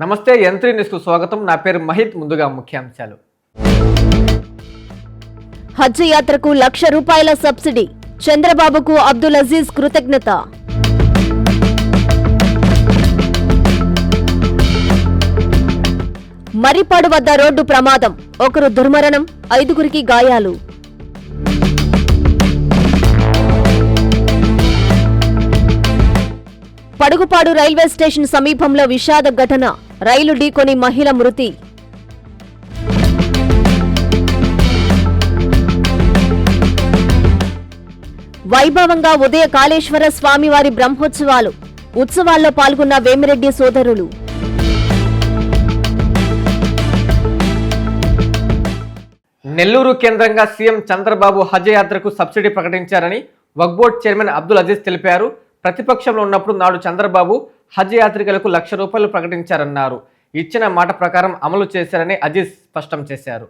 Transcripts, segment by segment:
నమస్తే యంత్రి న్యూస్కు స్వాగతం. నా పేరు మహిత్. ముందుగా ముఖ్యాంశాలు. హజ్ యాత్రకు ₹1,00,000 సబ్సిడీ. చంద్రబాబుకు అబ్దుల్ అజీజ్ కృతజ్ఞత. మర్రిపాడు వద్ద రోడ్డు ప్రమాదం. ఒకరు దుర్మరణం, 5గురికి గాయాలు. పడుగుపాడు రైల్వే స్టేషన్ సమీపంలో విషాద ఘటన. రైలు ఢీకొని మహిళ మృతి. వైభవంగా ఉదయ కాళేశ్వర స్వామివారి బ్రహ్మోత్సవాలు. ఉత్సవాల్లో పాల్గొన్న వేమిరెడ్డి సోదరులు. నెల్లూరు కేంద్రంగా సీఎం చంద్రబాబు హజ్ యాత్రకు సబ్సిడీ ప్రకటించారని వక్ఫ్ బోర్డు చైర్మన్ అబ్దుల్ అజీజ్ తెలిపారు. ప్రతిపక్షంలో ఉన్నప్పుడు నాడు చంద్రబాబు హజ్ యాత్రికులకు ₹1,00,000 ప్రకటించారన్నారు. ఇచ్చిన మాట ప్రకారం అమలు చేశారని అజీజ్ స్పష్టం చేశారు.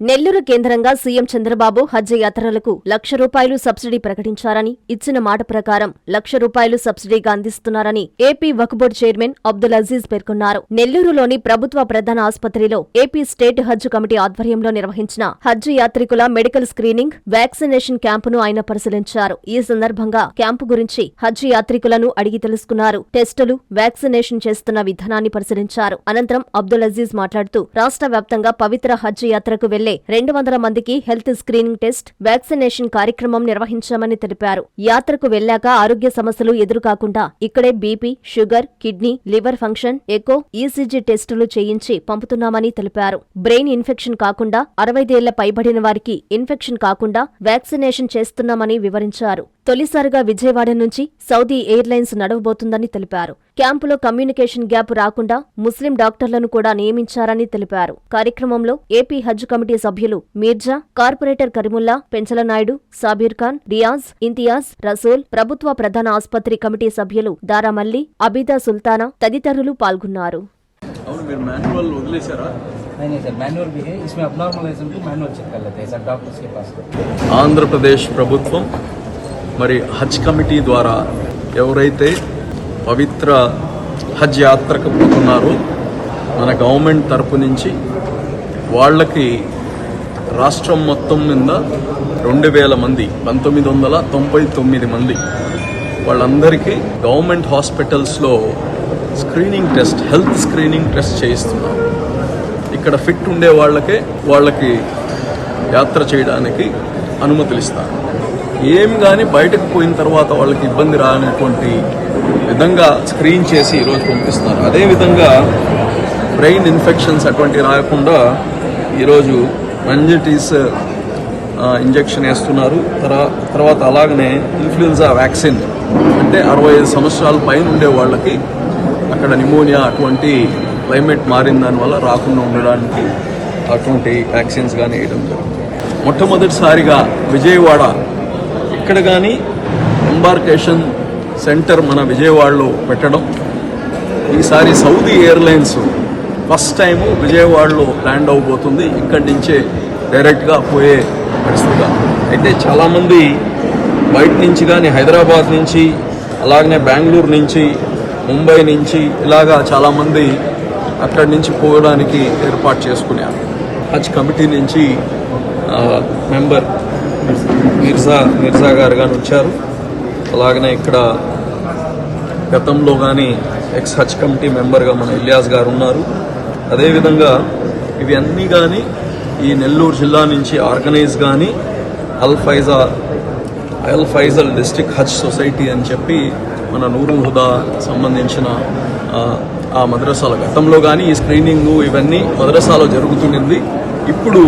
నెల్లూరు కేంద్రంగా సీఎం చంద్రబాబు హజ్ యాత్రలకు ₹1,00,000 సబ్సిడీ ప్రకటించారని, ఇచ్చిన మాట ప్రకారం ₹1,00,000 సబ్సిడీగా అందిస్తున్నారని ఏపీ వక్ఫ్ బోర్డు చైర్మన్ అబ్దుల్ అజీజ్ పేర్కొన్నారు. నెల్లూరులోని ప్రభుత్వ ప్రధాన ఆసుపత్రిలో ఏపీ స్టేట్ హజ్ కమిటీ ఆధ్వర్యంలో నిర్వహించిన హజ్ యాత్రికుల మెడికల్ స్క్రీనింగ్, వ్యాక్సినేషన్ క్యాంపును ఆయన పరిశీలించారు. ఈ సందర్భంగా క్యాంపు గురించి హజ్ యాత్రికులను అడిగి తెలుసుకున్నారు. టెస్టులు, వ్యాక్సినేషన్ చేస్తున్న విధానాన్ని పరిశీలించారు. అనంతరం అబ్దుల్ అజీజ్ మాట్లాడుతూ రాష్ట్ర వ్యాప్తంగా పవిత్ర హజ్ యాత్రకు వెళ్లే 200 మందికి హెల్త్ స్క్రీనింగ్ టెస్ట్, వ్యాక్సినేషన్ కార్యక్రమం నిర్వహించామని తెలిపారు. యాత్రకు వెళ్లాక ఆరోగ్య సమస్యలు ఎదురుకాకుండా ఇక్కడే BP, sugar, kidney, liver function, echo, ECG టెస్టులు చేయించి పంపుతున్నామని తెలిపారు. బ్రెయిన్ ఇన్ఫెక్షన్ కాకుండా 65 ఏళ్ల పైబడిన వారికి ఇన్ఫెక్షన్ కాకుండా వ్యాక్సినేషన్ చేస్తున్నామని వివరించారు. తొలిసారిగా విజయవాడ నుంచి సౌదీ ఎయిర్లైన్స్ నడవబోతుందని తెలిపారు. క్యాంపులో కమ్యూనికేషన్ గ్యాప్ రాకుండా ముస్లిం డాక్టర్లను కూడా నియమించారని తెలిపారు. కార్యక్రమంలో ఏపీ హజ్ కమిటీ సభ్యులు మీర్జా, కార్పొరేటర్ కరీముల్లా, పెంచలనాయుడు, సాబీర్ ఖాన్, రియాజ్, ఇంతియాజ్, రసూల్, ప్రభుత్వ ప్రధాన ఆసుపత్రి కమిటీ సభ్యులు దారామల్లి, అబీదా సుల్తానా తదితరులు పాల్గొన్నారు. ఆంధ్రప్రదేశ్ ప్రభుత్వం మరి హజ్ కమిటీ ద్వారా ఎవరైతే పవిత్ర హజ్ యాత్రకు పోతున్నారో మన గవర్నమెంట్ తరపు నుంచి వాళ్ళకి రాష్ట్రం మొత్తం మీద 2,000 మంది, 1999 మంది వాళ్ళందరికీ గవర్నమెంట్ హాస్పిటల్స్లో screening test, health screening test చేయిస్తున్నారు. ఇక్కడ ఫిట్ ఉండే వాళ్ళకి యాత్ర చేయడానికి అనుమతులు ఇస్తారు. ఏం కానీ బయటకు పోయిన తర్వాత వాళ్ళకి ఇబ్బంది రానటువంటి విధంగా స్క్రీన్ చేసి ఈరోజు పంపిస్తున్నారు. అదేవిధంగా బ్రెయిన్ ఇన్ఫెక్షన్స్ అటువంటి రాకుండా ఈరోజు మెనింజైటిస్ ఇంజెక్షన్ వేస్తున్నారు. తర్వాత అలాగనే ఇన్ఫ్లుయెన్జా వ్యాక్సిన్, అంటే 65 సంవత్సరాల పైన ఉండే వాళ్ళకి అక్కడ నిమోనియా అటువంటి క్లైమేట్ మారిన దానివల్ల రాకుండా ఉండడానికి అటువంటి వ్యాక్సిన్స్ కానీ వేయడం జరుగుతుంది. మొట్టమొదటిసారిగా విజయవాడ ఇక్కడ కానీ ఎంబార్కేషన్ సెంటర్ మన విజయవాడలో పెట్టడం, ఈసారి సౌదీ ఎయిర్లైన్స్ ఫస్ట్ టైము విజయవాడలో ల్యాండ్ అవబోతుంది. ఇక్కడి నుంచే డైరెక్ట్గా పోయే పరిస్థితిగా. అయితే చాలామంది బయట నుంచి కానీ హైదరాబాద్ నుంచి, అలాగనే బెంగళూరు నుంచి, ముంబై నుంచి ఇలాగా చాలామంది అక్కడి నుంచి పోవడానికి ఏర్పాటు చేసుకున్నారు. హజ్ కమిటీ నుంచి మెంబర్ మిర్జా గారు కానీ వచ్చారు. అలాగనే ఇక్కడ గతంలో కానీ ఎక్స్ హజ్ కమిటీ మెంబర్గా మన ఇలియాస్ గారు ఉన్నారు. అదేవిధంగా ఇవి అన్నీ కానీ ఈ నెల్లూరు జిల్లా నుంచి ఆర్గనైజ్ కానీ అల్ ఫైజల్ డిస్ట్రిక్ట్ హజ్ సొసైటీ అని చెప్పి మన నూరుల్ హుదా సంబంధించిన ఆ మద్రసాల గతంలో కానీ ఈ స్క్రీనింగ్ ఇవన్నీ మద్రసాలో జరుగుతుండింది. ఇప్పుడు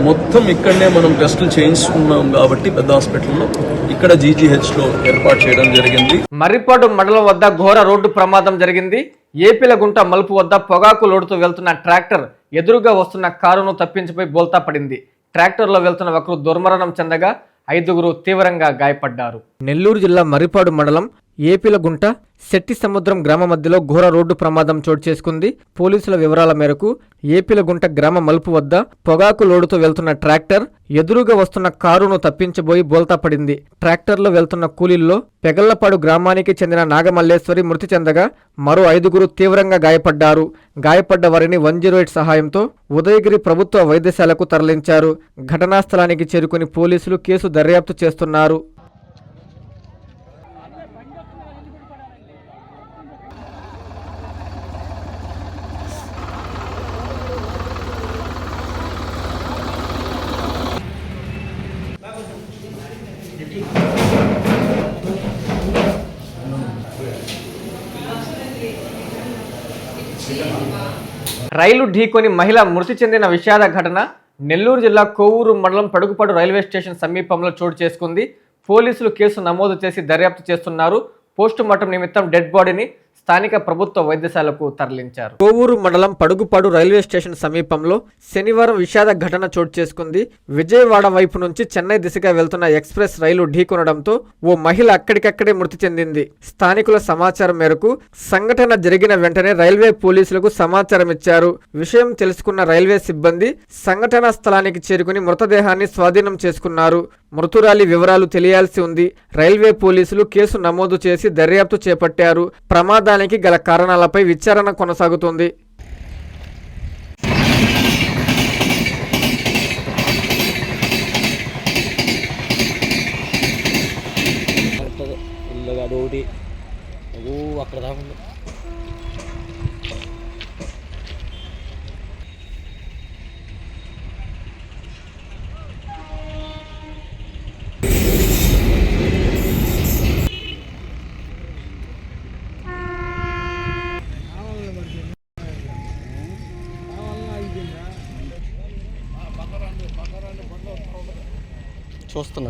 మొత్తం ఇక్కడనే మనం టెస్టులు చేయించుకున్నాం కాబట్టి పెద్ద హాస్పిటల్లో ఇక్కడ జీజీహెచ్లో ఏర్పాటు చేయడం జరిగింది. మర్రిపాడు మండలం వద్ద ఘోర రోడ్డు ప్రమాదం జరిగింది. ఏపిలగుంట మలుపు వద్ద పొగాకు లోడుతో వెళ్తున్న ట్రాక్టర్ ఎదురుగా వస్తున్న కారును తప్పించిపోయి బోల్తా పడింది. ట్రాక్టర్లో వెళ్తున్న ఒకరు దుర్మరణం చెందగా 5గురు తీవ్రంగా గాయపడ్డారు. నెల్లూరు జిల్లా మర్రిపాడు మండలం ఏపీలగుంట శెట్టి సముద్రం గ్రామ మధ్యలో ఘోర రోడ్డు ప్రమాదం చోటు చేసుకుంది. పోలీసుల వివరాల మేరకు ఏపీలగుంట గ్రామ మలుపు వద్ద పొగాకు లోడుతో వెళ్తున్న ట్రాక్టర్ ఎదురుగా వస్తున్న కారును తప్పించబోయి బోల్తా పడింది. ట్రాక్టర్లో వెళ్తున్న కూలీల్లో పెగళ్లపాడు గ్రామానికి చెందిన నాగమల్లేశ్వరి మృతి చెందగా మరో 5గురు తీవ్రంగా గాయపడ్డారు. గాయపడ్డ వారిని 108 సహాయంతో ఉదయగిరి ప్రభుత్వ వైద్యశాలకు తరలించారు. ఘటనా స్థలానికి చేరుకుని పోలీసులు కేసు దర్యాప్తు చేస్తున్నారు. రైలు ఢీకొని మహిళ మృతి చెందిన విషాద ఘటన నెల్లూరు జిల్లా కోవూరు మండలం పడుగుపాడు రైల్వే స్టేషన్ సమీపంలో చోటు చేసుకుంది. పోలీసులు కేసు నమోదు చేసి దర్యాప్తు చేస్తున్నారు. పోస్టుమార్టం నిమిత్తం డెడ్ బాడీని స్థానిక ప్రభుత్వ వైద్యశాలకు తరలించారు. కోవూరు మండలం పడుగుపాడు రైల్వే స్టేషన్ సమీపంలో శనివారం విషాద ఘటన చోటు చేసుకుంది. విజయవాడ వైపు నుంచి చెన్నై దిశగా వెళ్తున్న ఎక్స్ప్రెస్ రైలు ఢీకొనడంతో ఓ మహిళ అక్కడికక్కడే మృతి చెందింది. స్థానికుల సమాచారం మేరకు సంఘటన జరిగిన వెంటనే రైల్వే పోలీసులకు సమాచారం ఇచ్చారు. విషయం తెలుసుకున్న రైల్వే సిబ్బంది సంఘటనా స్థలానికి చేరుకుని మృతదేహాన్ని స్వాధీనం చేసుకున్నారు. మృతురాలి వివరాలు తెలియాల్సి ఉంది. రైల్వే పోలీసులు కేసు నమోదు చేసి దర్యాప్తు చేపట్టారు. ప్రమాదానికి గల కారణాలపై విచారణ కొనసాగుతుంది. చూస్తున్నా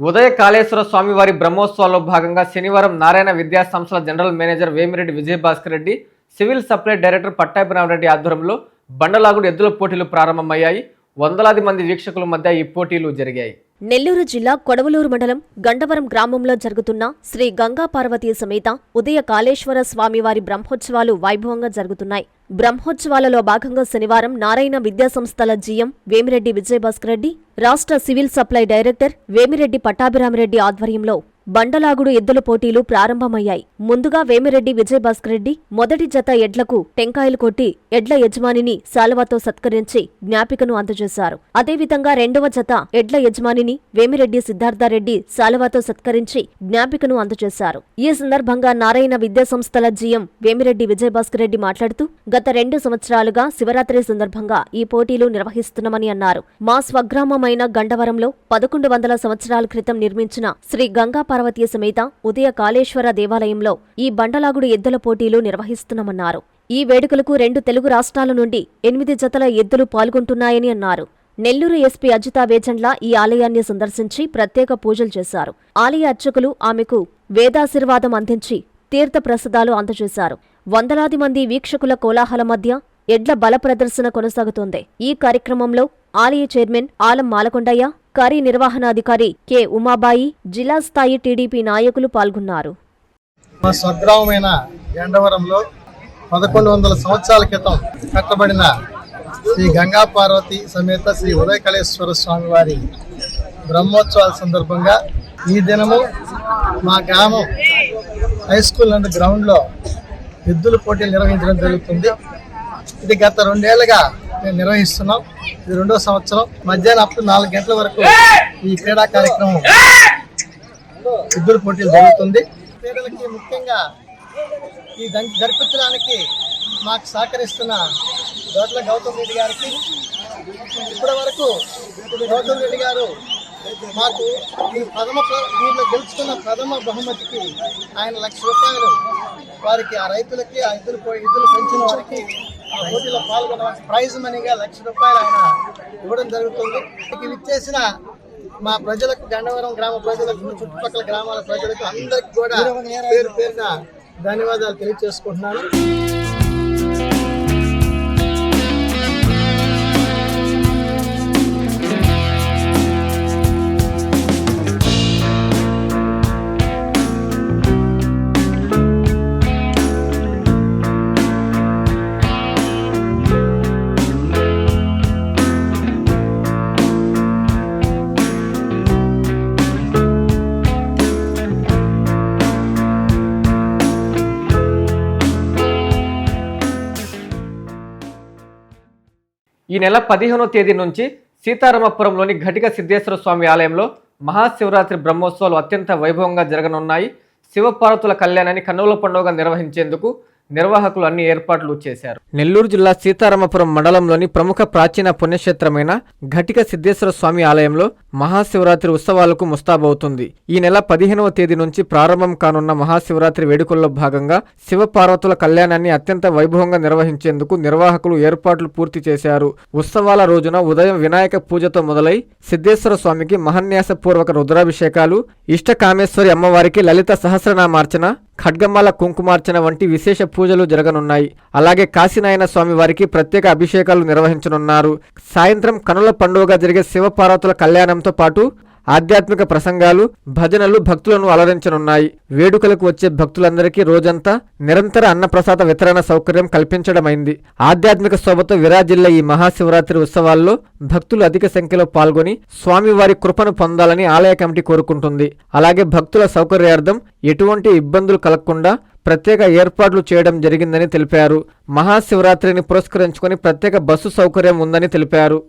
ఉదయ కాళేశ్వర స్వామివారి బ్రహ్మోత్సవాల్లో భాగంగా శనివారం నారాయణ విద్యా సంస్థల general manager Vemireddy Vijayabhaskar Reddy, civil supply director Pattabhiramareddy ఆధ్వర్యంలో బండలాగుడు ఎద్దుల పోటీలు ప్రారంభమయ్యాయి. వందలాది మంది వీక్షకుల మధ్య ఈ పోటీలు జరిగాయి. నెల్లూరు జిల్లా కొడవలూరు మండలం గండవరం గ్రామంలో జరుగుతున్న శ్రీ గంగా పార్వతీ సమేత ఉదయ కాళేశ్వర స్వామివారి బ్రహ్మోత్సవాలు వైభవంగా జరుగుతున్నాయి. బ్రహ్మోత్సవాలలో భాగంగా శనివారం నారాయణ విద్యాసంస్థల జీఎం వేమిరెడ్డి విజయభాస్కర్ రెడ్డి, రాష్ట్ర civil supply director Vemireddy Pattabhirama Reddy ఆధ్వర్యంలో బండలాగుడు ఎద్దుల పోటీలు ప్రారంభమయ్యాయి. ముందుగా వేమిరెడ్డి విజయభాస్కర్ రెడ్డి మొదటి జత ఎడ్లకు టెంకాయలు కొట్టి ఎడ్ల యజమానిని శాలువాతో సత్కరించి జ్ఞాపికను అందజేశారు. అదేవిధంగా రెండవ జత ఎడ్ల యజమానిని వేమిరెడ్డి సిద్ధార్థారెడ్డి శాలువాతో సత్కరించి జ్ఞాపికను అందజేశారు. ఈ సందర్భంగా నారాయణ విద్యాసంస్థల జీఎం వేమిరెడ్డి విజయభాస్కర్ రెడ్డి మాట్లాడుతూ గత 2 సంవత్సరాలుగా శివరాత్రి సందర్భంగా ఈ పోటీలు నిర్వహిస్తున్నామని అన్నారు. మా స్వగ్రామమైన గండవరంలో 1100 సంవత్సరాల క్రితం నిర్మించిన శ్రీ గంగా పార్వతీ సమేత ఉదయ కాళేశ్వర దేవాలయంలో ఈ బండలాగుడు ఎద్దుల పోటీలు నిర్వహిస్తున్నామన్నారు. ఈ వేడుకలకు 2 తెలుగు రాష్ట్రాల నుండి 8 జతల ఎద్దులు పాల్గొంటున్నాయని అన్నారు. నెల్లూరు ఎస్పీ అజితా వేజండ్ల ఈ ఆలయాన్ని సందర్శించి ప్రత్యేక పూజలు చేశారు. ఆలయ అర్చకులు ఆమెకు వేదాశీర్వాదం అందించి తీర్థ ప్రసాదాలు అందజేశారు. వందలాది మంది వీక్షకుల కోలాహల మధ్య ఎడ్ల బల ప్రదర్శన కొనసాగుతోంది. ఈ కార్యక్రమంలో ఆలయ చైర్మన్ ఆలం మాలకొండయ్య, కార్యనిర్వహణాధికారి కె ఉమాబాయి, జిల్లా స్థాయి టీడీపీ నాయకులు పాల్గొన్నారు. మా స్వగ్రామమైన గండవరంలో 1100 సంవత్సరాల క్రితం కట్టబడిన శ్రీ గంగా పార్వతి సమేత శ్రీ ఉదయకాళేశ్వర స్వామి వారి బ్రహ్మోత్సవాల సందర్భంగా ఈ దినము మా గ్రామం హై స్కూల్ అండ్ గ్రౌండ్లో ఎద్దుల పోటీలు నిర్వహించడం జరుగుతుంది. ఇది గత 2 ఏళ్లుగా మేము నిర్వహిస్తున్నాం. ఇది 2వ సంవత్సరం. మధ్యాహ్నం అప్పుడు 4 గంటల వరకు ఈ క్రీడా కార్యక్రమం ఎద్దుల పోటీలు జరుగుతుంది. క్రీడలకి ముఖ్యంగా ఈ జరిపించడానికి మాకు సహకరిస్తున్న దోట్ల గౌతమ్ రెడ్డి గారికి, ఇప్పటి వరకు గౌతమ్ రెడ్డి గారు మాకు దీనిలో గెలుచుకున్న ప్రథమ బహుమతికి ఆయన ₹1,00,000 వారికి, ఆ రైతులకి, ఆ ఎద్దులు పెంచిన వారికి ఆ పోటీలో పాల్గొన్న ప్రైజ్ మనీగా ₹1,00,000 ఆయన ఇవ్వడం జరుగుతుంది. ఇది ఇచ్చేసిన మా ప్రజలకు, గండవరం గ్రామ ప్రజలకు, చుట్టుపక్కల గ్రామాల ప్రజలకు అందరికి కూడా పేరు పేరున ధన్యవాదాలు తెలియజేసుకుంటున్నాను. ఈ నెల 15వ తేదీ నుంచి సీతారామపురంలోని ఘటిక సిద్ధేశ్వర స్వామి ఆలయంలో మహాశివరాత్రి బ్రహ్మోత్సవాలు అత్యంత వైభవంగా జరగనున్నాయి. శివపార్వతుల కళ్యాణాన్ని కన్నుల పండుగగా నిర్వహించేందుకు నిర్వాహకులు అన్ని ఏర్పాట్లు చేశారు. నెల్లూరు జిల్లా సీతారామపురం మండలంలోని ప్రముఖ ప్రాచీన పుణ్యక్షేత్రమైన ఘటిక సిద్ధేశ్వర స్వామి ఆలయంలో మహాశివరాత్రి ఉత్సవాలకు ముస్తాబవుతుంది. ఈ నెల 15వ తేదీ నుంచి ప్రారంభం కానున్న మహాశివరాత్రి వేడుకల్లో భాగంగా శివపార్వతుల కళ్యాణాన్ని అత్యంత వైభవంగా నిర్వహించేందుకు నిర్వాహకులు ఏర్పాట్లు పూర్తి చేశారు. ఉత్సవాల రోజున ఉదయం వినాయక పూజతో మొదలై సిద్ధేశ్వర స్వామికి మహాన్యాసపూర్వక రుద్రాభిషేకాలు, ఇష్టకామేశ్వరి అమ్మవారికి లలిత సహస్రనామార్చన, ఖడ్గమాల కుంకుమార్చన వంటి విశేష పూజలు జరగనున్నాయి. అలాగే కాశీనాయన స్వామి వారికి ప్రత్యేక అభిషేకాలు నిర్వహించనున్నారు. సాయంత్రం కనుల పండుగగా జరిగే శివపార్వతుల కళ్యాణంతో పాటు ఆధ్యాత్మిక ప్రసంగాలు, భజనలు భక్తులను అలరించనున్నాయి. వేడుకలకు వచ్చే భక్తులందరికీ రోజంతా నిరంతర అన్నప్రసాద వితరణ సౌకర్యం కల్పించడమైంది. ఆధ్యాత్మిక శోభతో విరాజిల్ల ఈ మహాశివరాత్రి ఉత్సవాల్లో భక్తులు అధిక సంఖ్యలో పాల్గొని స్వామివారి కృపను పొందాలని ఆలయ కమిటీ కోరుకుంటుంది. అలాగే భక్తుల సౌకర్యార్థం ఎటువంటి ఇబ్బందులు కలగకుండా ప్రత్యేక ఏర్పాట్లు చేయడం జరిగిందని తెలిపారు. మహాశివరాత్రిని పురస్కరించుకొని ప్రత్యేక బస్సు సౌకర్యం ఉందని తెలిపారు.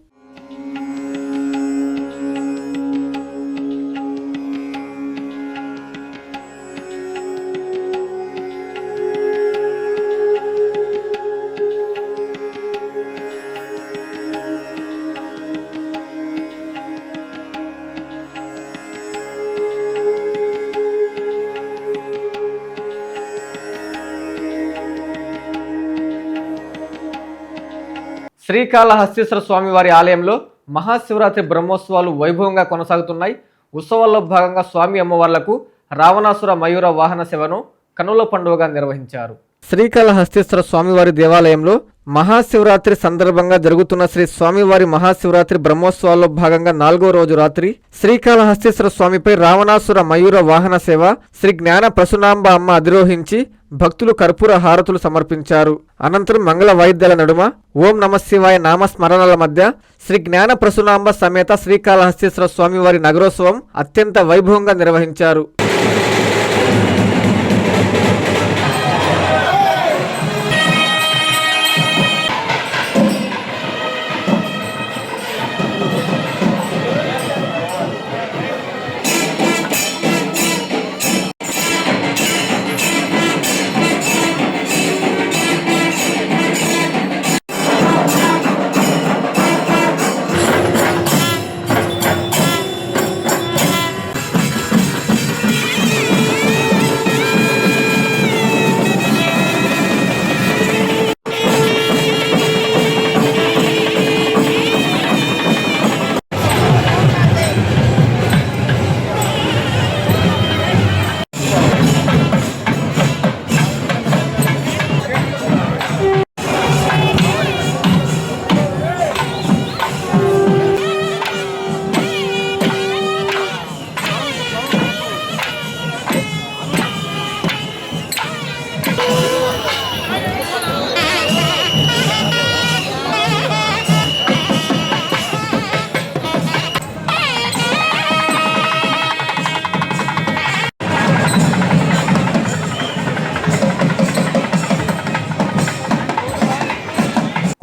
శ్రీకాళహస్తీశ్వర స్వామివారి ఆలయంలో మహాశివరాత్రి బ్రహ్మోత్సవాలు వైభవంగా కొనసాగుతున్నాయి. ఉత్సవాల్లో భాగంగా స్వామి అమ్మవార్లకు రావణాసుర మయూర వాహన సేవను కన్నుల పండుగగా నిర్వహించారు. శ్రీకాళహస్తీశ్వర స్వామివారి దేవాలయంలో మహాశివరాత్రి సందర్భంగా జరుగుతున్న శ్రీ స్వామివారి మహాశివరాత్రి బ్రహ్మోత్సవాల్లో భాగంగా 4వ రోజు రాత్రి శ్రీకాళహస్తీశ్వర స్వామిపై రావణాసుర మయూర వాహన సేవ శ్రీ జ్ఞాన ప్రసూనాంబ అమ్మ అధిరోహించి భక్తులు కర్పూర హారతులు సమర్పించారు. అనంతరం మంగళ వాయిద్యాల నడుమ ఓం నమశివాయ నామస్మరణల మధ్య శ్రీ జ్ఞాన ప్రసూనాంబ సమేత శ్రీకాళహస్తీశ్వర స్వామివారి నగరోత్సవం అత్యంత వైభవంగా నిర్వహించారు.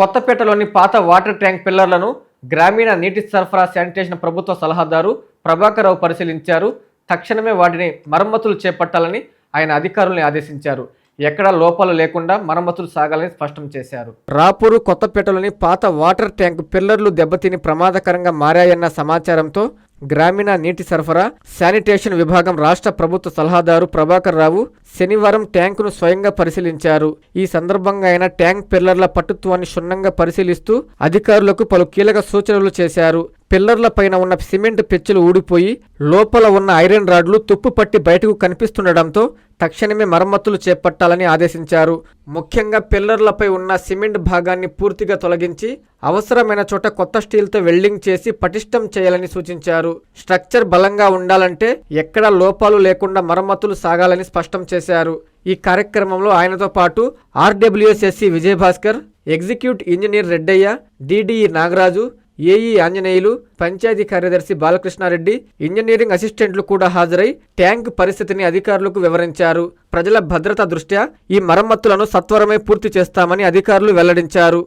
కొత్తపేటలోని పాత వాటర్ ట్యాంక్ పిల్లర్లను గ్రామీణ నీటి సరఫరా శానిటేషన్ ప్రభుత్వ సలహాదారు ప్రభాకర్ రావు పరిశీలించారు. తక్షణమే వాటిని మరమ్మతులు చేపట్టాలని ఆయన అధికారుల్ని ఆదేశించారు. ఎక్కడా లోపాలు లేకుండా మరమ్మతులు సాగాలని స్పష్టం చేశారు. రాపూరు కొత్తపేటలోని పాత వాటర్ ట్యాంక్ పిల్లర్లు దెబ్బతిని ప్రమాదకరంగా మారాయన్న సమాచారంతో గ్రామీణ నీటి సరఫరా శానిటేషన్ విభాగం రాష్ట్ర ప్రభుత్వ సలహాదారు ప్రభాకర్ రావు శనివారం ట్యాంకును స్వయంగా పరిశీలించారు. ఈ సందర్భంగా ఆయన ట్యాంక్ పిల్లర్ల పట్టుత్వాన్ని క్షుణ్ణంగా పరిశీలిస్తూ అధికారులకు పలు కీలక సూచనలు చేశారు. పిల్లర్ల పైన ఉన్న సిమెంట్ పెచ్చులు ఊడిపోయి లోపల ఉన్న ఐరన్ రాడ్లు తుప్పు పట్టి బయటకు కనిపిస్తుండటంతో తక్షణమే మరమ్మతులు చేపట్టాలని ఆదేశించారు. ముఖ్యంగా పిల్లర్లపై ఉన్న సిమెంట్ భాగాన్ని పూర్తిగా తొలగించి అవసరమైన చోట కొత్త స్టీల్తో వెల్డింగ్ చేసి పటిష్టం చేయాలని సూచించారు. స్ట్రక్చర్ బలంగా ఉండాలంటే ఎక్కడా లోపాలు లేకుండా మరమ్మతులు సాగాలని స్పష్టం చేశారు. ఈ కార్యక్రమంలో ఆయనతో పాటు RWS SE Vijayabhaskar, executive engineer Reddaiah, DDE Nagaraju, AE Anjaneyulu, panchayat కార్యదర్శి బాలకృష్ణారెడ్డి, ఇంజనీరింగ్ అసిస్టెంట్లు కూడా హాజరై ట్యాంక్ పరిస్థితిని అధికారులకు వివరించారు. ప్రజల భద్రత దృష్ట్యా ఈ మరమ్మతులను సత్వరమే పూర్తి చేస్తామని అధికారులు వెల్లడించారు.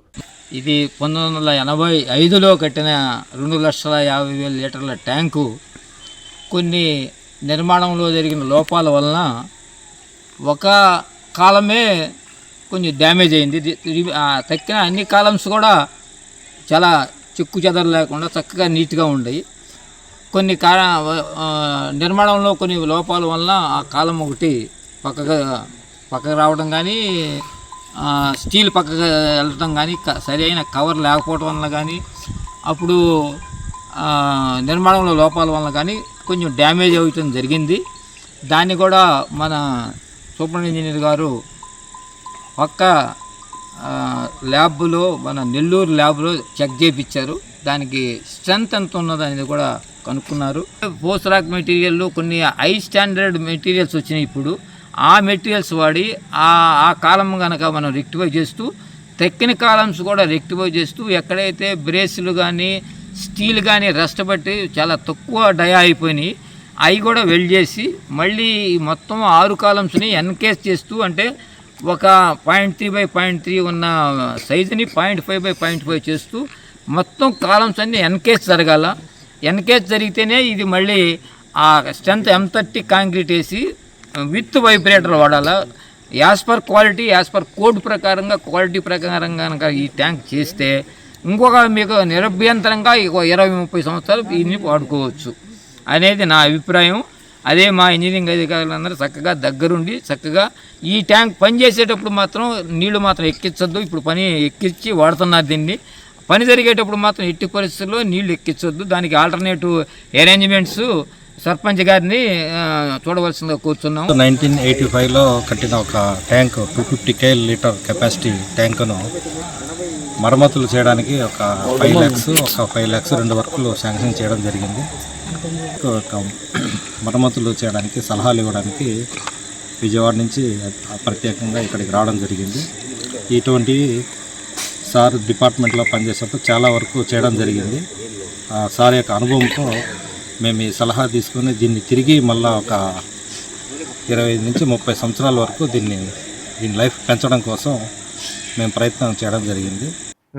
ఇది 1985లో కట్టిన 2,50,000 లీటర్ల ట్యాంకు కొన్ని నిర్మాణంలో జరిగిన లోపాల వలన ఒక కాలమే కొంచెం డ్యామేజ్ అయింది. తక్కిన అన్ని కాలమ్స్ కూడా చాలా చెక్కు చెదర లేకుండా చక్కగా నీట్గా ఉన్నాయి. కొన్ని నిర్మాణంలో కొన్ని లోపాల వలన ఆ కాలం ఒకటి పక్కకు రావడం కానీ, స్టీల్ పక్కకు వెళ్ళటం కానీ, సరైన కవర్ లేకపోవడం వలన కానీ, అప్పుడు నిర్మాణంలో లోపాల వలన కానీ కొంచెం డ్యామేజ్ అవ్వటం జరిగింది. దాన్ని కూడా మన సూపర్ ఇంజనీర్ గారు పక్క ల్యాబ్లో, మన నెల్లూరు ల్యాబ్లో చెక్ చేయించారు. దానికి స్ట్రెంత్ ఎంత ఉన్నదనేది కూడా కనుక్కున్నారు. పోస్ట్ రాక్ మెటీరియల్ కొన్ని హై స్టాండర్డ్ మెటీరియల్స్ వచ్చినాయి. ఇప్పుడు ఆ మెటీరియల్స్ వాడి ఆ కాలం కనుక మనం రెక్టిఫై చేస్తూ, తక్కిన కాలమ్స్ కూడా రెక్టిఫై చేస్తూ, ఎక్కడైతే బ్రేస్లు కానీ స్టీల్ కానీ రస్ట్ బట్టి చాలా తక్కువ డయా అయిపోయినాయి, అవి కూడా వెల్డ్ చేసి మళ్ళీ మొత్తం 6 కాలమ్స్ని ఎన్కేస్ చేస్తూ, అంటే ఒక 0.3/0.3 ఉన్న సైజుని 0.5/0.5 చేస్తూ మొత్తం కాలమ్స్ అన్నీ ఎన్కేస్ జరగాల. ఎన్కేస్ జరిగితేనే ఇది మళ్ళీ ఆ స్ట్రెంత్ M30 కాంక్రీట్ వేసి విత్ వైబ్రేటర్ వాడాలా. As per quality, as per code ప్రకారంగా, క్వాలిటీ ప్రకారంగా కనుక ఈ ట్యాంక్ చేస్తే ఇంకొక మీకు నిరభ్యంతరంగా 20-30 సంవత్సరాలు దీన్ని వాడుకోవచ్చు అనేది నా అభిప్రాయం. అదే మా ఇంజనీరింగ్ అధికారులందరూ చక్కగా దగ్గరుండి చక్కగా ఈ ట్యాంక్ పని చేసేటప్పుడు మాత్రం నీళ్లు మాత్రం ఎక్కించొద్దు. ఇప్పుడు పని ఎక్కించి వాడుతున్నారు దీన్ని. పని జరిగేటప్పుడు మాత్రం ఎట్టి పరిస్థితుల్లో నీళ్లు ఎక్కించొద్దు. దానికి ఆల్టర్నేటివ్ అరేంజ్మెంట్స్ సర్పంచ్ గారిని చూడవలసిందిగా కూర్చున్నాం. 1985లో కట్టిన ఒక ట్యాంక్ 250 లీటర్ కెపాసిటీ ట్యాంకును మరమ్మతులు చేయడానికి ఒక 5 lakhs, ఒక 5 lakhs 2 వర్కులు శాంక్షన్ చేయడం జరిగింది. మరమ్మతులు చేయడానికి సలహాలు ఇవ్వడానికి విజయవాడ నుంచి ప్రత్యేకంగా ఇక్కడికి రావడం జరిగింది. ఇటువంటి సార్ డిపార్ట్మెంట్లో పనిచేసేటప్పుడు చాలా వరకు చేయడం జరిగింది. సార్ యొక్క అనుభవంతో మేము ఈ సలహా తీసుకుని దీన్ని తిరిగి మళ్ళీ ఒక 25 నుంచి 30 సంవత్సరాల వరకు దీని లైఫ్ పెంచడం కోసం మేము ప్రయత్నం చేయడం జరిగింది.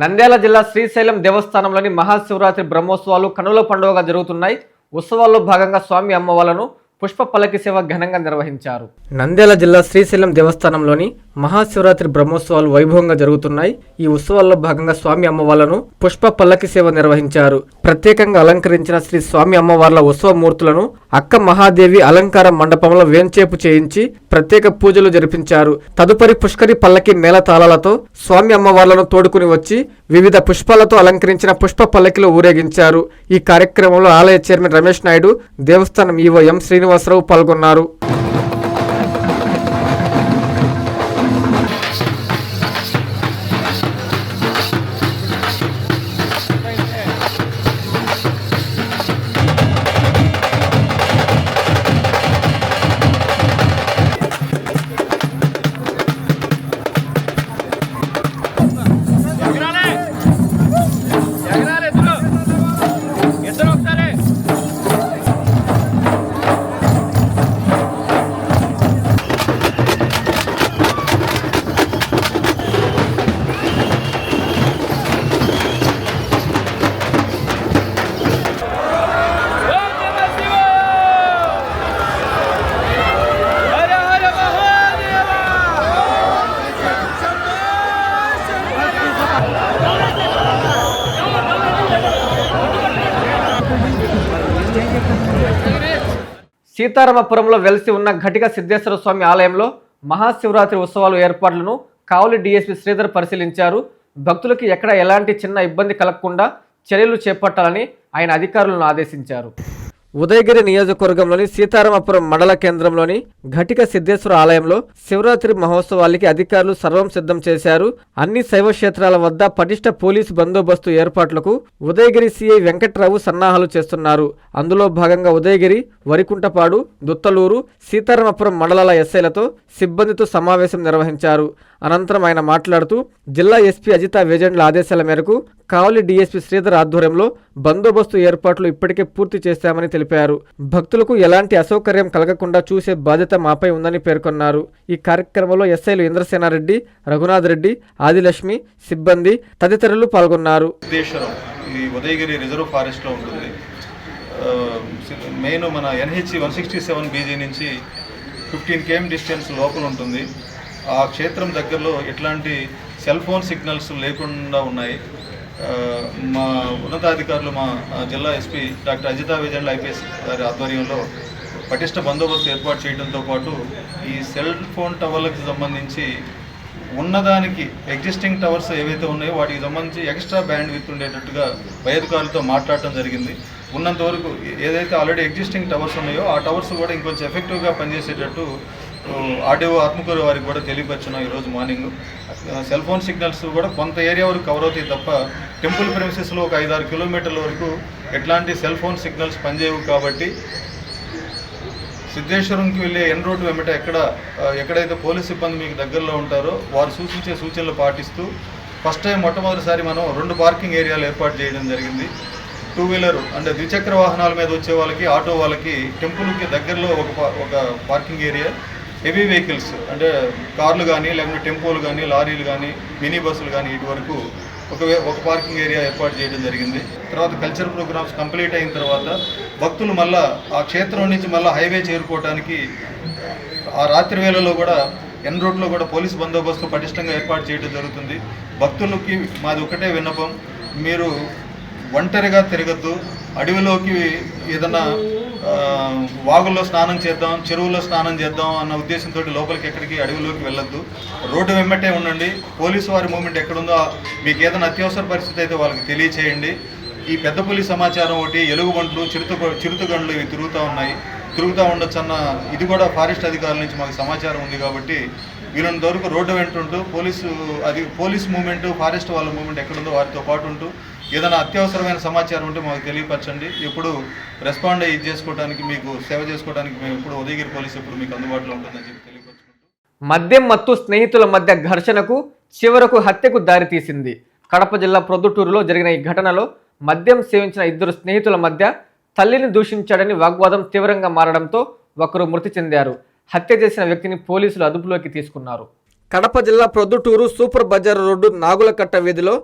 నంద్యాల జిల్లా శ్రీశైలం దేవస్థానంలోని మహాశివరాత్రి బ్రహ్మోత్సవాలు కనుల పండుగగా జరుగుతున్నాయి. ఉత్సవాల్లో భాగంగా స్వామి అమ్మవార్లను పుష్ప పల్లకి సేవ ఘనంగా నిర్వహించారు. నంద్యాల జిల్లా శ్రీశైలం దేవస్థానంలోని మహాశివరాత్రి బ్రహ్మోత్సవాలు వైభవంగా జరుగుతున్నాయి. ఈ ఉత్సవాల్లో భాగంగా స్వామి అమ్మవార్లను పుష్ప పల్లకి సేవ నిర్వహించారు. ప్రత్యేకంగా అలంకరించిన శ్రీ స్వామి అమ్మవార్ల ఉత్సవ మూర్తులను అక్క మహాదేవి అలంకార మండపంలో వేంచేపు చేయించి ప్రత్యేక పూజలు జరిపించారు. తదుపరి పుష్కరి పల్లకి మేళతాళాలతో స్వామి అమ్మవార్లను తోడుకుని వచ్చి వివిధ పుష్పాలతో అలంకరించిన పుష్ప పల్లకిలో ఊరేగించారు. ఈ కార్యక్రమంలో ఆలయ చైర్మన్ రమేష్ నాయుడు, దేవస్థానం ఈవో ఎం శ్రీనివాసరావు పాల్గొన్నారు. సీతారామపురంలో వెలిసి ఉన్న ఘటిక సిద్ధేశ్వర స్వామి ఆలయంలో మహాశివరాత్రి ఉత్సవాలు ఏర్పాట్లను కావలి డీఎస్పీ శ్రీధర్ పరిశీలించారు. భక్తులకు ఎక్కడ ఎలాంటి చిన్న ఇబ్బంది కలగకుండా చర్యలు చేపట్టాలని ఆయన అధికారులను ఆదేశించారు. ఉదయగిరి నియోజకవర్గంలోని సీతారామపురం మండల కేంద్రంలోని ఘటిక సిద్ధేశ్వర ఆలయంలో శివరాత్రి మహోత్సవాలకి అధికారులు సర్వం సిద్ధం చేశారు. అన్ని శైవ క్షేత్రాల వద్ద పటిష్ట పోలీసు బందోబస్తు ఏర్పాట్లకు ఉదయగిరి సిఐ వెంకట్రావు సన్నాహాలు చేస్తున్నారు. అందులో భాగంగా ఉదయగిరి, వరికుంటపాడు, దుత్తలూరు, సీతారామపురం మండలాల ఎస్ఐలతో సిబ్బందితో సమావేశం నిర్వహించారు. అనంతరం ఆయన మాట్లాడుతూ జిల్లా ఎస్పీ అజితా వేజెండ్ల ఆదేశాల మేరకు కావలి డీఎస్పీ శ్రీధర్ ఆధ్వర్యంలో బందోబస్తు ఏర్పాట్లు ఇప్పటికే పూర్తి చేశామని తెలిపారు. భక్తులకు ఎలాంటి అసౌకర్యం కలగకుండా చూసే బాధ్యత మాపై ఉందని పేర్కొన్నారు. ఈ కార్యక్రమంలో ఎస్ఐలు ఇంద్రసేనారెడ్డి, రఘునాథ్ రెడ్డి, ఆదిలక్ష్మి, సిబ్బంది తదితరులు పాల్గొన్నారు. ఈ ఉదయగిరి రిజర్వ్ ఫారెస్ట్లో ఉంటుంది. మెయిన్ మన ఎన్హెచ్ 167 బీజీ నుంచి 15 km డిస్టెన్స్ లోపల ఉంటుంది. ఆ క్షేత్రం దగ్గరలో ఎట్లాంటి సెల్ ఫోన్ సిగ్నల్స్ లేకుండా ఉన్నాయి. మా ఉన్నతాధికారులు మా జిల్లా SP doctor Ajitha Vejendla IPS గారి ఆధ్వర్యంలో పటిష్ట బందోబస్తు ఏర్పాటు చేయడంతో పాటు ఈ సెల్ ఫోన్ టవర్లకు సంబంధించి ఉన్నదానికి ఎగ్జిస్టింగ్ టవర్స్ ఏవైతే ఉన్నాయో వాటికి సంబంధించి ఎక్స్ట్రా బ్యాండ్ విత్ ఉండేటట్టుగా పై అధికారులతో మాట్లాడటం జరిగింది. ఉన్నంత వరకు ఏదైతే ఆల్రెడీ ఎగ్జిస్టింగ్ టవర్స్ ఉన్నాయో ఆ టవర్స్ కూడా ఇంకొంచెం ఎఫెక్టివ్గా పనిచేసేటట్టు ఆర్డీఓ ఆత్మకూరు వారికి కూడా తెలియపరిచినాం ఈరోజు మార్నింగ్. సెల్ ఫోన్ సిగ్నల్స్ కూడా కొంత ఏరియా వరకు కవర్ అవుతాయి తప్ప టెంపుల్ ప్రెమిసెస్లో ఒక 5-6 కిలోమీటర్ల వరకు ఎట్లాంటి సెల్ ఫోన్ సిగ్నల్స్ పనిచేయవు. కాబట్టి సిద్ధేశ్వరంకి వెళ్ళే ఎన్ రోడ్డు వెంబట ఎక్కడైతే పోలీస్ సిబ్బంది మీకు దగ్గరలో ఉంటారో వారు సూచించే సూచనలు పాటిస్తూ ఫస్ట్ టైం మొట్టమొదటిసారి మనం 2 పార్కింగ్ ఏరియాలు ఏర్పాటు చేయడం జరిగింది. 2 వీలర్ అంటే ద్విచక్ర వాహనాల మీద వచ్చే వాళ్ళకి, ఆటో వాళ్ళకి టెంపుల్కి దగ్గరలో ఒక పార్కింగ్ ఏరియా, హెవీ వెహికల్స్ అంటే కార్లు కానీ లేకుంటే టెంపోలు కానీ, లారీలు కానీ, మినీ బస్సులు కానీ ఇటు వరకు ఒక పార్కింగ్ ఏరియా ఏర్పాటు చేయడం జరిగింది. తర్వాత కల్చర్ ప్రోగ్రామ్స్ కంప్లీట్ అయిన తర్వాత భక్తులు మళ్ళా ఆ క్షేత్రం నుంచి మళ్ళీ హైవే చేరుకోవడానికి ఆ రాత్రి వేళలో కూడా ఎన్ రోడ్లో కూడా పోలీస్ బందోబస్తు పటిష్టంగా ఏర్పాటు చేయడం జరుగుతుంది. భక్తులకి మాది ఒకటే విన్నపం, మీరు ఒంటరిగా తిరగద్దు. అడవిలోకి ఏదన్నా వాగుల్లో స్నానం చేద్దాం, చెరువుల్లో స్నానం చేద్దాం అన్న ఉద్దేశంతో లోపలికి ఎక్కడికి అడవిలోకి వెళ్ళొద్దు. రోడ్డు వెంబటే ఉండండి. పోలీసు వారి మూమెంట్ ఎక్కడుందో మీకు ఏదైనా అత్యవసర పరిస్థితి అయితే వాళ్ళకి తెలియచేయండి. ఈ పెద్దపులి సమాచారం ఒకటి, ఎలుగుబంట్లు, చిరుతగండ్లు ఇవి తిరుగుతూ ఉండొచ్చు అన్న ఇది కూడా ఫారెస్ట్ అధికారుల నుంచి మాకు సమాచారం ఉంది. కాబట్టి వీళ్ళంత వరకు రోడ్డు వెంట ఉంటూ పోలీస్ మూమెంట్, ఫారెస్ట్ వాళ్ళ మూమెంట్ ఎక్కడుందో వారితో పాటు ఉంటూ ఏదైనా అత్యవసరమైన సమాచారం ఉంటే మాకు తెలియపరచండి. ఎప్పుడు రెస్పాండ్ అయ్యి చేసుకోవడానికి, మీకు సేవ చేసుకోవడానికి మేము ఎప్పుడు ఉదయగిరి పోలీసు ఎప్పుడు మీకు అందుబాటులో ఉంటుందని చెప్పి తెలియపరచుకుంటూ మద్యం మత్తు స్నేహితుల మధ్య ఘర్షణకు చివరకు హత్యకు దారితీసింది. కడప జిల్లా ప్రొద్దుటూరులో జరిగిన ఈ ఘటనలో మద్యం సేవించిన 2 స్నేహితుల మధ్య తల్లిని దూషించాడని వాగ్వాదం తీవ్రంగా మారడంతో ఒకరు మృతి చెందారు. హత్య చేసిన వ్యక్తిని పోలీసులు అదుపులోకి తీసుకున్నారు. కడప జిల్లా ప్రొద్దుటూరు సూపర్ బజార్ రోడ్డు నాగులకట్ట వీధిలో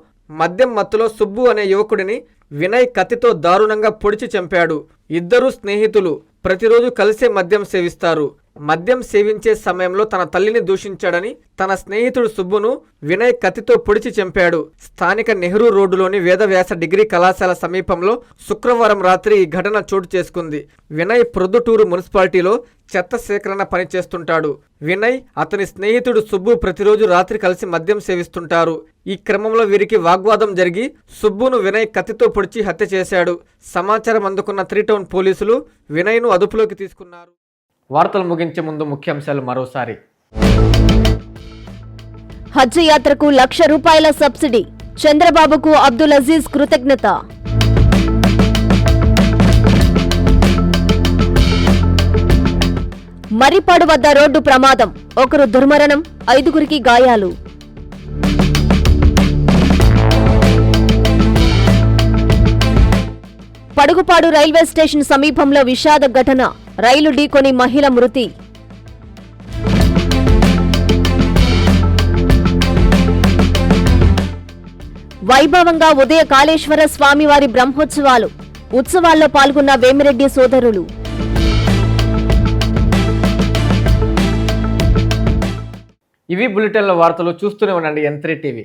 మద్యం మత్తులో సుబ్బు అనే యువకుడిని వినయ్ కత్తితో దారుణంగా పొడిచి చంపాడు. 2 స్నేహితులు ప్రతిరోజు కలిసే మద్యం సేవిస్తారు. మద్యం సేవించే సమయంలో తన తల్లిని దూషించాడని తన స్నేహితుడు సుబ్బును వినయ్ కత్తితో పొడిచి చంపాడు. స్థానిక నెహ్రూ రోడ్డులోని వేదవ్యాస డిగ్రీ కళాశాల సమీపంలో శుక్రవారం రాత్రి ఈ ఘటన చోటు చేసుకుంది. వినయ్ ప్రొద్దుటూరు మున్సిపాలిటీలో చెత్త సేకరణ పని చేస్తుంటాడు. వినయ్, అతని స్నేహితుడు సుబ్బు ప్రతిరోజు రాత్రి కలిసి మద్యం సేవిస్తుంటారు. ఈ క్రమంలో వీరికి వాగ్వాదం జరిగి సుబ్బును వినయ్ కత్తితో పొడిచి హత్య చేశాడు. సమాచారం అందుకున్న 3 టౌన్ పోలీసులు వినయ్ను అదుపులోకి తీసుకున్నారు. వార్తలు ముగించే ముందు ముఖ్యాంశాలు మరోసారి. హజ్ యాత్రకు ₹1,00,000 సబ్సిడీ, చంద్రబాబుకు అబ్దుల్ అజీజ్ కృతజ్ఞత. మర్రిపాడు వద్ద రోడ్డు ప్రమాదం, ఒకరు దుర్మరణం, 5గురికి గాయాలు. పడుగుపాడు రైల్వే స్టేషన్ సమీపంలో విషాద ఘటన, రైలు ఢీకొని మహిళ మృతి. వైభవంగా ఉదయ కాళేశ్వర స్వామివారి బ్రహ్మోత్సవాలు, ఉత్సవాల్లో పాల్గొన్న వేమిరెడ్డి సోదరులు. ఇవి బులెటిన్ల వార్తలు. చూస్తూనే ఉండండి N3 టీవీ.